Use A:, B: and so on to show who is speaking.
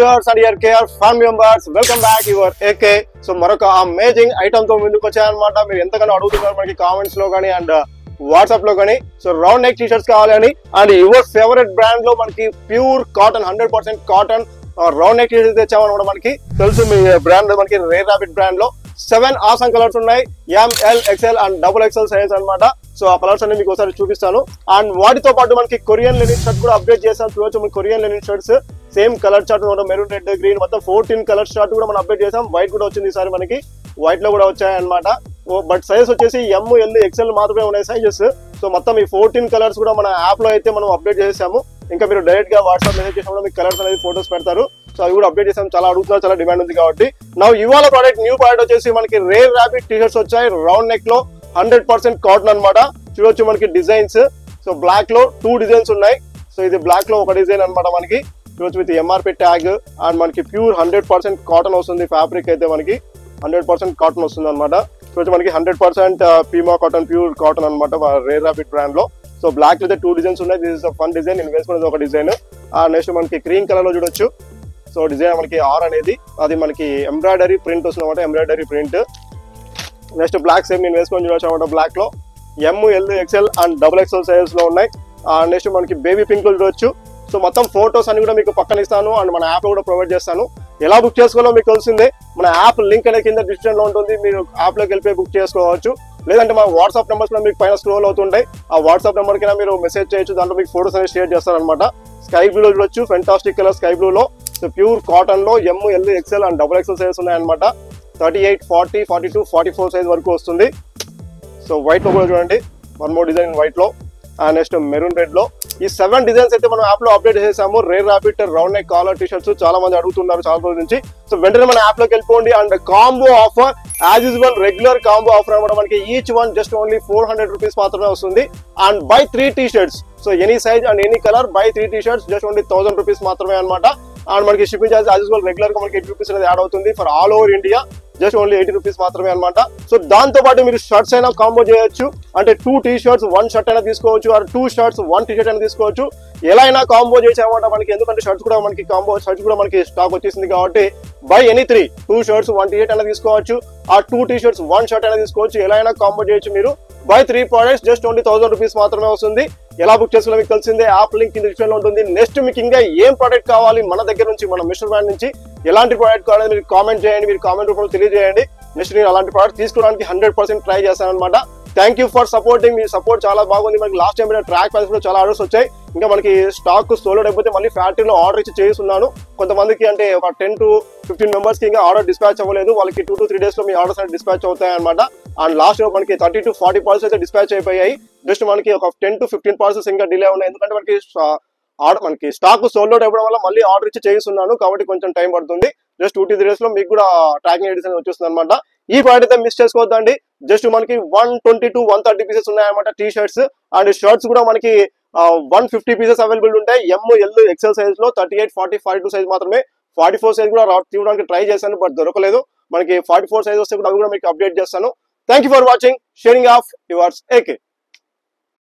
A: viewers and your care family members, welcome back your AK. So మరొక amazing item తో ముందుకు వచ్చాయన్నమాట. మీరు ఎంతగానో అడుగుతున్నారు మనకి కామెంట్స్ లో గానీ అండ్ వాట్సాప్ లో గానీ. So round neck T shirts కావాలని అండ్ యువర్ ఫేవరెట్ బ్రాండ్ లో మనకి pure cotton 100% cotton round neck T shirts తెచ్చామన్నమాట. మనకి తెలుసు మీ బ్రాండ్ మనకి రేర్ రాబిట్ బ్రాండ్ లో 7 ఆసమ్ కలర్స్ ఉన్నాయి. ML, XL and XXL size అన్నమాట. సో ఆ కలర్స్ అన్ని మీకు ఒకసారి చూపిస్తాను. అండ్ వాటితో పాటు మనకి కొరియన్ లెనిన్ షర్ట్ కూడా అప్డేట్ చేసాం. చూడొచ్చు మనకి Korean linen shirts same colour chart maroon, red, green మొత్తం 14 కలర్ చార్ట్ కూడా మనం అప్డేట్ చేసాం. వైట్ కూడా వచ్చింది ఈసారి మనకి, వైట్ లో కూడా వచ్చాయి అనమాట. బట్ సైజ్ వచ్చేసి ML, XL మాత్రమే ఉన్నాయి సైజెస్. సో మొత్తం ఈ 14 కలర్స్ కూడా మన యాప్ లో అయితే మనం అప్డేట్ చేసాము. ఇంకా మీరు డైరెక్ట్ గా వాట్సాప్ మెసేజ్ చేసినప్పుడు మీకు కలర్స్ అనేది ఫోటోస్ పెడతారు. సో అవి కూడా అప్డేట్ చేసాం. చాలా అడుగుతున్నారు, చాలా డిమాండ్ ఉంది కాబట్టి. నా ఇవాళ ప్రోడక్ట్ న్యూ ప్రోడక్ట్ వచ్చేసి మనకి రేర్ రాబిట్ టీ షర్ట్స్ వచ్చాయి. రౌండ్ నెక్ లో 100% కాటన్ అనమాట. చూడొచ్చు మనకి డిజైన్స్. సో బ్లాక్ లో 2 డిజైన్స్ ఉన్నాయి. సో ఇది బ్లాక్ లో ఒక డిజైన్ అనమాట మనకి. చూడొచ్చు విత్ MRP ట్యాగ్ అండ్ మనకి ప్యూర్ 100% కాటన్ వస్తుంది. ఫ్యాబ్రిక్ అయితే మనకి 100% కాటన్ వస్తుంది అనమాట. చూడొచ్చు మనకి 100% పీమా కాటన్, ప్యూర్ కాటన్ అనమాట రేర్ రాబిట్ బ్రాండ్ లో. సో బ్లాక్ లో అయితే 2 డిజైన్స్ ఉన్నాయి. దిస్ ఇస్ ఫన్ డిజైన్, నేను వేసుకునేది ఒక డిజైన్. నెక్స్ట్ మనకి క్రీమ్ కలర్ లో చూడొచ్చు. సో డిజైన్ మనకి ఆర్ అనేది అది మనకి ఎంబ్రాయిడరీ ప్రింట్ వస్తుంది అనమాట, embroidery print. Next block same నేను వేసుకొని చూడొచ్చు అనమాట. బ్లాక్ లో ML, XL and XXL sizes లో ఉన్నాయి. నెక్స్ట్ మనకి బేబీ పింక్ లో చూడొచ్చు. సో మొత్తం ఫోటోస్ అన్ని కూడా మీకు పక్కన ఇస్తాను అండ్ మన యాప్ లో కూడా ప్రొవైడ్ చేస్తాను. ఎలా బుక్ చేసుకోవాలో మీకు తెలిసిందే. మన యాప్ లింక్ అనేది కింద డిస్క్రిప్షన్ లో ఉంటుంది. మీరు యాప్ లోకి వెళ్ళిపోయి బుక్ చేసుకోవచ్చు. లేదంటే మా వాట్సాప్ నెంబర్స్ కూడా మీకు పైన స్క్రోల్ అవుతుంటాయి. ఆ వాట్సాప్ నెంబర్ కింద మీరు మెసేజ్ చేయొచ్చు. దాంట్లో మీకు ఫోటోస్ అనేది షేర్ చేస్తారనమాట. స్కై బ్లూ లో చూడొచ్చు, ఫెంటాస్టిక్ కలర్ స్కై బ్లూ లో. సో ప్యూర్ కాటన్ లో ML, XL and XXL sizes ఉన్నాయన్నమాట. 38, 40, 42, 44 సైజ్ వరకు వస్తుంది. సో వైట్ లో కూడా చూడండి, వన్ మోర్ డిజైన్ వైట్ లో. నెక్స్ట్ మెరూన్ రెడ్ లో. ఈ 7 డిజైన్స్ అయితే మనం యాప్ లో అప్డేట్ చేసాము. Rare rabbit round neck collar T shirts చాలా మంది అడుగుతున్నారు చాలా రోజుల నుంచి. సో వెంటనే మన యాప్ లోకి వెళ్ళిపోండి. And combo offer as usual regular combo offer అనమాట. మనకి each one just only 400 rupees మాత్రమే వస్తుంది. And by 3 T shirts, so any size and any colour by 3 T shirts just only 1000 rupees మాత్రమే అనమాట. అండ్ మనకి shipping charge as usual regular గా మనకి 80 rupees అనేది యాడ్ అవుతుంది. For all over India just only 80 rupees మాత్రమే అనమాట. So దాంతో పాటు మీరు షర్ట్స్ అయినా కాంబో చేయొచ్చు. అంటే 2 టీ షర్ట్స్ 1 షర్ట్ అయినా తీసుకోవచ్చు, ఆర్ 2 షర్ట్స్ 1 టీ షర్ట్ అయినా తీసుకోవచ్చు. ఎలా అయినా కాంబో చేసామన్నమాట మనకి. ఎందుకంటే షర్ట్స్ కూడా మనకి కాంబో షర్ట్స్ కూడా మనకి స్టాక్ వచ్చేసింది కాబట్టి by any 3 2 shirts 1 T shirt అయినా తీసుకోవచ్చు, ఆ 2 టీ షర్ట్స్ 1 షర్ట్ అయినా తీసుకోవచ్చు. ఎలా అయినా కాంబో చేయొచ్చు మీరు. By 3 products just only 1000 rupees మాత్రమే వస్తుంది. ఎలా బుక్ చేసుకోవాలో మీకు తెలిసిందే. యాప్ లింక్ డిస్క్రిప్షన్ లో ఉంటుంది. నెక్స్ట్ మీకు ఇంకా ఏం ప్రోడక్ట్ కావాలి మన దగ్గర నుంచి, మన మిస్టర్ బ్రాండ్ నుంచి ఎలాంటి ప్రోడక్ట్ కావాలని మీరు కామెంట్ చేయండి. మీరు కామెంట్ రూపంలో తెలియజేయండి. నెక్స్ట్ నేను అలాంటి ప్రోడక్ట్ తీసుకోవడానికి 100% ట్రై చేస్తాను అనమాట. Thank you for supporting. Me support చాలా బాగుంది. మనకి లాస్ట్ టైం ట్రాక్ ప్యాన్స్ కూడా చాలా ఆర్డర్స్ వచ్చాయి. ఇంకా మనకి స్టాక్ సోల్డ్ అయిపోతే మళ్ళీ ఫ్యాక్టరీలో ఆర్డర్ ఇచ్చి చేస్తున్నాను. కొంతమందికి అంటే ఒక 10 to 15 మెంబర్స్ కి ఇంకా ఆర్డర్ డిస్పాచ్ అవ్వలేదు. వాళ్ళకి 2 to 3 డేస్ లో మీ ఆర్డర్స్ అనేది డిస్పాచ్ అవుతాయి అనమాట. అండ్ లాస్ట్ మనకి 30 to 40 పార్సల్స్ అయితే డిస్పాచ్ అయిపోయాయి. జస్ట్ మనకి ఒక 10 to 15 పార్సల్స్ ఇంకా డిలే ఉన్నాయి. ఎందుకంటే మనకి స్టాక్ సోల్డ్ అవుట్ అయిపోవడం వల్ల మళ్ళీ ఆర్డర్ ఇచ్చి చేస్తున్నాను కాబట్టి కొంచెం టైం పడుతుంది. జస్ట్ 2 to 3 డేస్ లో మీకు కూడా ట్రాకింగ్ ఎడిషన్ వచ్చేస్తుంది అనమాట. ఈ ప్రోడక్ట్ అయితే మిస్ చేసుకోవద్దండి. జస్ట్ మనకి 120 to 130 పీసెస్ ఉన్నాయన్నమాట టీ షర్ట్స్. అండ్ షర్ట్స్ కూడా మనకి 150 పీసెస్ అవైలబుల్ ఉంటాయి. ML, XL సైజ్ లో 38, 40, 42 సైజ్ మాత్రమే. 44 సైజ్ కూడా తీయడానికి ట్రై చేశాను బట్ దొరకలేదు. మనకి 44 సైజ్ వస్తే కూడా అవి కూడా మీకు అప్డేట్ చేస్తాను. Thank you for watching. Sharing of yours AK.